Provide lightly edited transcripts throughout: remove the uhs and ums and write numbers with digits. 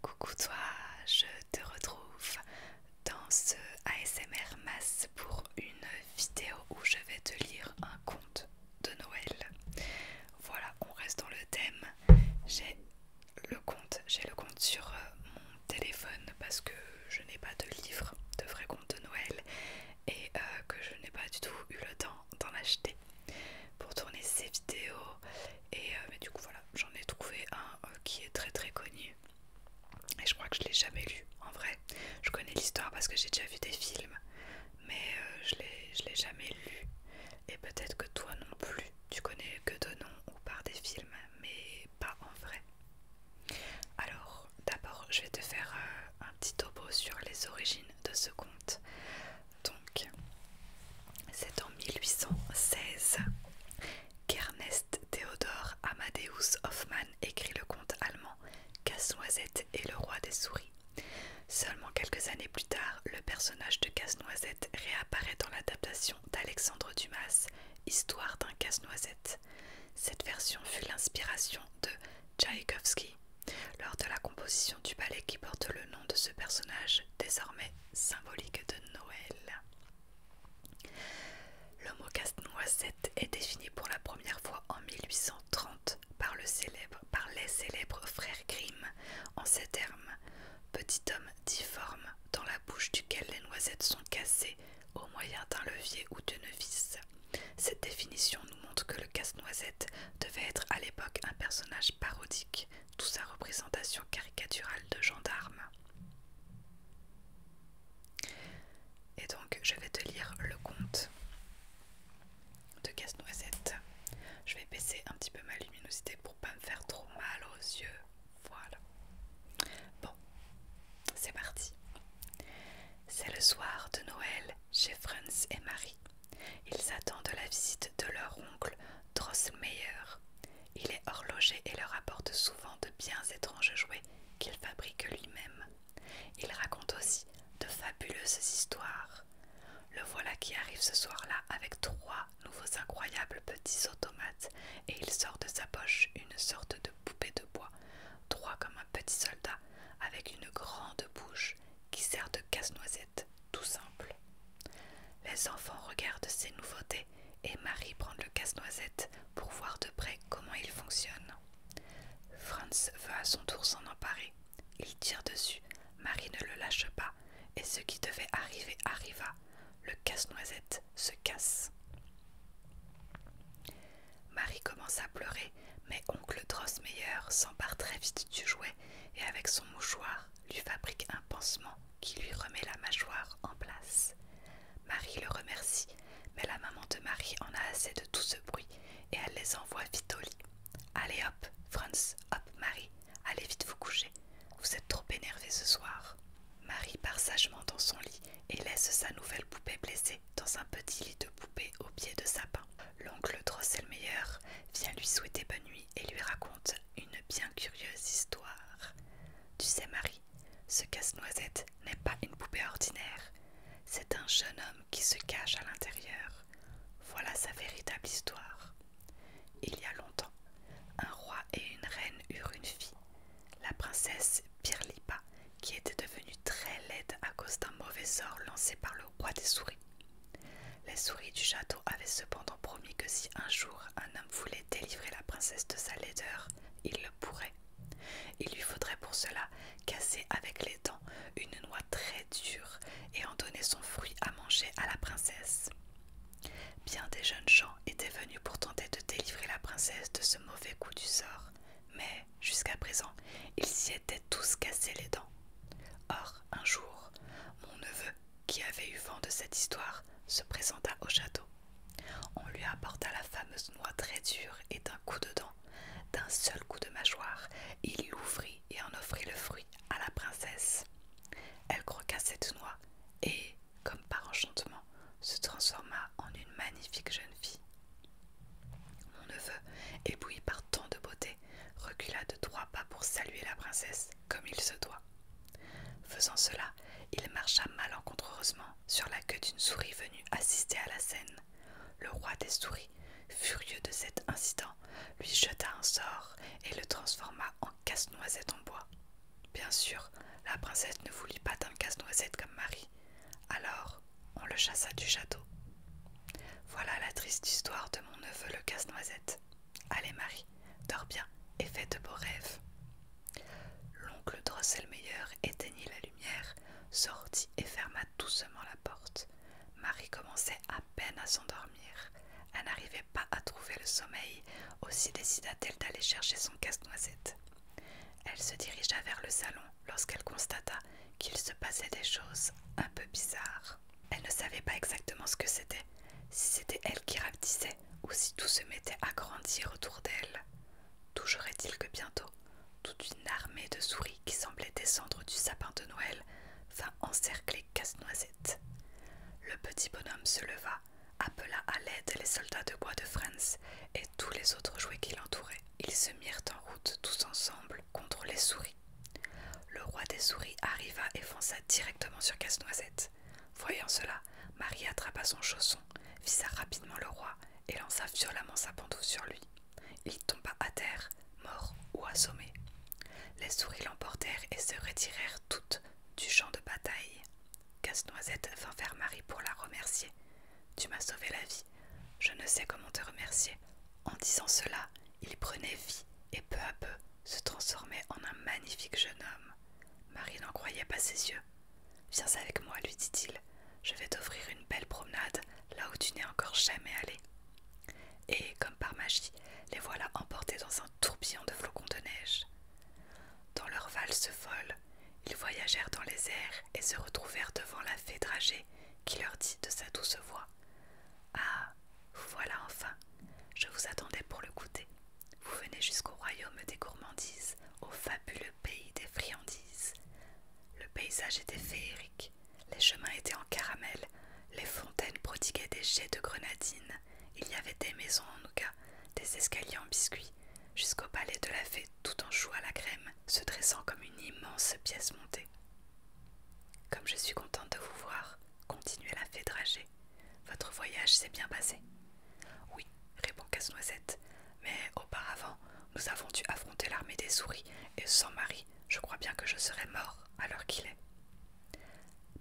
Coucou toi, je te retrouve dans ce ASMR Mass pour une vidéo où je vais te lire un conte de Noël. Voilà, on reste dans le thème. J'ai le conte sur mon téléphone parce que je n'ai pas de livre de vrais contes de Noël et que je n'ai pas du tout eu le temps d'en acheter pour tourner ces vidéos. Mais du coup voilà, j'en ai trouvé un qui est très très connu. Et je crois que je l'ai jamais lu en vrai. Je connais l'histoire parce que j'ai déjà vu des films, mais je l'ai jamais lu. Et peut-être que toi non plus, tu connais que de nom ou par des films, mais pas en vrai. Alors d'abord je vais te faire un petit topo sur les origines de ce conte. Donc c'est en 1816 qu'Ernest Theodor Amadeus Hoffmann écrit le conte allemand Casse-Noisette et le roi des souris. Seulement quelques années plus tard, le personnage de Casse-Noisette réapparaît dans l'adaptation d'Alexandre Dumas, Histoire d'un casse-noisette. Cette version fut l'inspiration de Tchaïkovski lors de la composition du ballet qui porte le nom de ce personnage, désormais symbolique de Noël. Le mot casse-noisette est défini pour la première fois en 1830 par les célèbres frères Grimm en ces termes: petit homme difforme dans la bouche duquel les noisettes sont cassées au moyen d'un levier ou d'une vis. Cette définition nous montre que le casse-noisette devait être à l'époque un personnage parodique, d'où sa représentation caricaturale de gendarme. Et donc je vais te lire le conte de Casse-Noisette. Je vais baisser un petit peu ma luminosité pour pas me faire trop mal aux yeux. Voilà. Bon, c'est parti. C'est le soir de Noël chez Franz et Marie. Ils attendent la visite de leur oncle Drosselmeyer. Il est horloger et leur apporte souvent de bien étranges jouets qu'il fabrique lui-même. Il raconte aussi de fabuleuses histoires. Le voilà qui arrive ce soir-là avec 3 nouveaux incroyables petits automates et il sort de sa poche une sorte de poupée de bois, droit comme un petit soldat, avec une grande bouche qui sert de casse-noisette, tout simple. Les enfants regardent ces nouveautés et Marie prend le casse-noisette pour voir de près comment il fonctionne. Franz veut à son tour s'en emparer. Il tire dessus, Marie ne le lâche pas et ce qui devait arriver arriva. Le casse-noisette se casse. Marie commence à pleurer, mais oncle Drosselmeyer s'empare très vite du jouet et avec son mouchoir lui fabrique un pansement qui lui remet la mâchoire en place. Marie le remercie, mais la maman de Marie en a assez de tout ce bruit et elle les envoie vite au lit. Allez hop, Franz, hop Marie, allez vite vous coucher, vous êtes trop énervés ce soir. Marie part sagement dans son lit et laisse sa nouvelle poupée blessée dans un petit lit de poupée au pied de sapin. L'oncle Drosselmeyer vient lui souhaiter bonne nuit et lui raconte une bien curieuse histoire. Tu sais Marie, ce casse-noisette n'est pas une poupée ordinaire, c'est un jeune homme qui se cache à l'intérieur. Voilà sa véritable histoire. Il y a longtemps, un roi et une reine eurent une fille, la princesse Pirlipa, qui était devenue très laide à cause d'un mauvais sort lancé par le roi des souris. Les souris du château avaient cependant promis que si un jour un homme voulait délivrer la princesse de sa laideur, il le pourrait. Il lui faudrait pour cela casser avec les dents une noix très dure et en donner son fruit à manger à la princesse. Bien des jeunes gens étaient venus pour tenter de délivrer la princesse de ce mauvais coup du sort, mais jusqu'à présent, ils s'y étaient tous cassés les dents. Or, un jour, mon neveu, qui avait eu vent de cette histoire, se présenta au château. On lui apporta la fameuse noix très dure et d'un coup de dent, d'un seul coup de mâchoire, il l'ouvrit et en offrit le fruit à la princesse. Elle croqua cette noix et, comme par enchantement, se transforma en une magnifique jeune fille. Mon neveu, ébloui par tant de beauté, recula de 3 pas pour saluer la princesse comme il se doit. Faisant cela, il marcha malencontreusement sur la queue d'une souris venue assister à la scène. Le roi des souris, furieux de cet incident, lui jeta un sort et le transforma en casse-noisette en bois. Bien sûr, la princesse ne voulut pas d'un casse-noisette comme Marie, alors on le chassa du château. Voilà la triste histoire de mon neveu le casse-noisette. Allez Marie, dors bien et fais de beaux rêves. L'oncle Drosselmeyer éteignit la lumière, sortit et ferma doucement la porte. Marie commençait à peine à s'endormir. Elle n'arrivait pas à trouver le sommeil, aussi décida-t-elle d'aller chercher son casse-noisette. Elle se dirigea vers le salon lorsqu'elle constata qu'il se passait des choses un peu bizarres. Elle ne savait pas exactement ce que c'était, si c'était elle qui rapetissait ou si tout se mettait à grandir autour d'elle. Toujours est-il que bientôt, toute une armée de souris qui semblait descendre du sapin de Noël vint encercler Casse-Noisette. Le petit bonhomme se leva, appela à l'aide les soldats de bois de Franz et tous les autres jouets qui l'entouraient. Ils se mirent en route tous ensemble contre les souris. Le roi des souris arriva et fonça directement sur Casse-Noisette. Voyant cela, Marie attrapa son chausson, visa rapidement le roi et lança violemment sa pantoufle sur lui. Il tomba à terre, mort ou assommé. Les souris l'emportèrent et se retirèrent toutes du champ de bataille. Casse-Noisette vint vers Marie pour la remercier. « Tu m'as sauvé la vie, je ne sais comment te remercier. » En disant cela, il prenait vie et peu à peu se transformait en un magnifique jeune homme. Marie n'en croyait pas ses yeux. « Viens avec moi, lui dit-il. Je vais t'offrir une belle promenade là où tu n'es encore jamais allé. » Et, comme par magie, les voilà emportés dans un tourbillon de flocons de neige. Dans leur valse folle, ils voyagèrent dans les airs et se retrouvèrent devant la fée Dragée qui leur dit de sa douce voix: « Ah, vous voilà enfin. Je vous attendais pour le goûter. Vous venez jusqu'au royaume des gourmandises, au fabuleux pays des friandises. » Le paysage était féerique, les chemins étaient en caramel, les fontaines prodiguaient des jets de grenadine, il y avait des maisons en nougat, des escaliers en biscuits, jusqu'au palais de la fée tout en choux à la crème, se dressant comme une immense pièce montée. « Comme je suis contente de vous voir, » continuait la fée Dragée. « Votre voyage s'est bien passé. »« Oui, » répond Casse-Noisette, « mais auparavant, nous avons dû affronter l'armée des souris, et sans Marie, je crois bien que je serais mort à l'heure qu'il est. »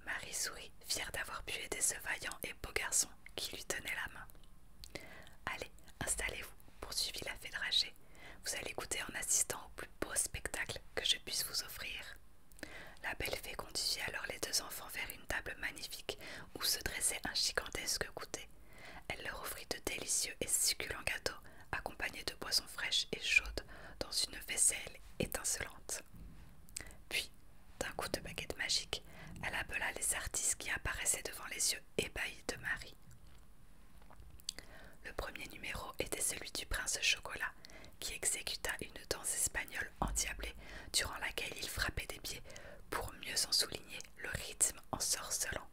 Marie sourit, fière d'avoir pu aider ce vaillant et beau garçon qui lui tenait la main. « Allez, installez-vous, » poursuivit la fée Dragée. « Vous allez goûter en assistant au plus beau spectacle que je puisse vous offrir. » La belle fée conduisit alors les deux enfants vers une table magnifique où se dressait un gigantesque goûter. Elle leur offrit de délicieux et succulents gâteaux, accompagnés de boissons fraîches et chaudes dans une vaisselle étincelante. Puis, d'un coup de baguette magique, elle appela les artistes qui apparaissaient devant les yeux ébahis de Marie. Le premier numéro était celui du prince Chocolat, qui exécuta une danse espagnole endiablée durant laquelle il frappait des pieds pour mieux en souligner le rythme ensorcelant.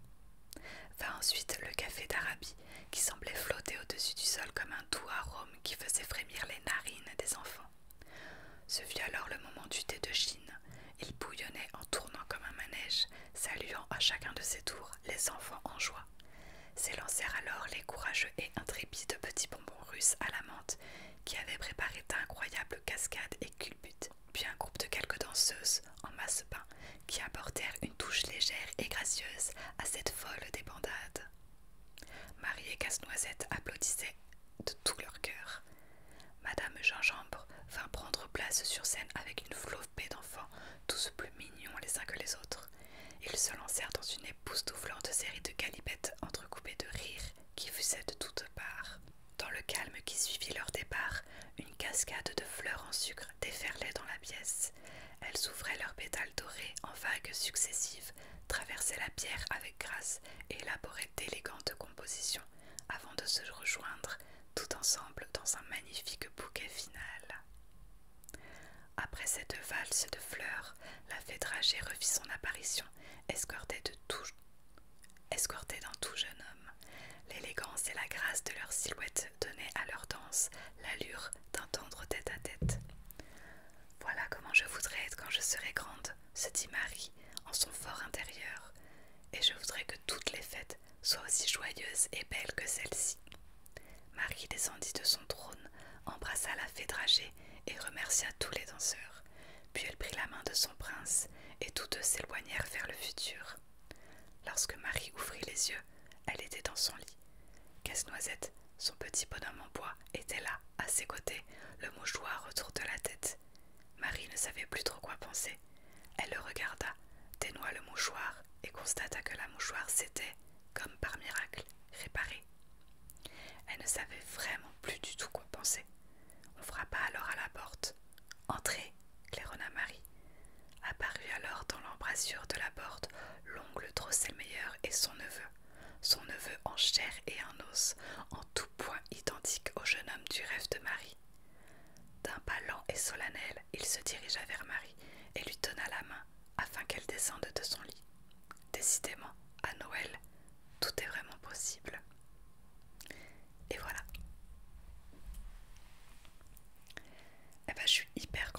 Vint ensuite le café d'Arabie, qui semblait flotter au-dessus du sol comme un doux arôme qui faisait frémir les narines des enfants. Ce fut alors le moment du thé de Chine. Il bouillonnait en tournant comme un manège, saluant à chacun de ses tours les enfants en joie. S'élancèrent alors les courageux et intrépides petits bonbons russes à la menthe qui avaient préparé d'incroyables cascades et culbutes, puis un groupe de quelques danseuses en masse-pain qui apportèrent une touche légère et gracieuse à cette folle débandade. Marie et Casse-Noisette applaudissaient de tout leur cœur. Madame Gingembre vint prendre place sur scène avec une flopée d'enfants, tous plus mignons les uns que les autres. Ils se lancèrent dans une époustouflante série de galipettes entrecoupées de rires qui fusaient de toutes parts. Dans le calme qui suivit leur départ, une cascade de fleurs en sucre déferlait dans la pièce. Elles ouvraient leurs pétales dorés en vagues successives, traversaient la pierre avec grâce et élaboraient d'élégantes compositions avant de se rejoindre tout ensemble dans un magnifique bouquet final. Après cette valse de fleurs, la fée Dragée refit son apparition, escortée d'un tout jeune homme. L'élégance et la grâce de leur silhouette donnaient à leur danse l'allure d'un tendre tête-à-tête. « Voilà comment je voudrais être quand je serai grande, » se dit Marie en son fort intérieur, « et je voudrais que toutes les fêtes soient aussi joyeuses et belles que celle-ci. » Marie descendit de son trône, embrassa la fée Dragée et remercia tous les danseurs. Puis elle prit la main de de son prince, et tous deux s'éloignèrent vers le futur. Lorsque Marie ouvrit les yeux, elle était dans son lit. Casse-Noisette, son petit bonhomme en bois, était là, à ses côtés, le mouchoir autour de la tête. Marie ne savait plus trop quoi penser. Elle le regarda, dénoua le mouchoir et constata que la mouchoir s'était, comme par miracle, réparée. Elle ne savait vraiment plus du tout quoi penser. On frappa alors à la porte. « Entrez !» claironna Marie. Apparut alors dans l'embrasure de la porte l'oncle Drosselmeyer et son neveu en chair et en os, en tout point identique au jeune homme du rêve de Marie. D'un pas lent et solennel, il se dirigea vers Marie et lui donna la main afin qu'elle descende de son lit. Décidément, à Noël, tout est vraiment possible. Et voilà. Eh ben, je suis hyper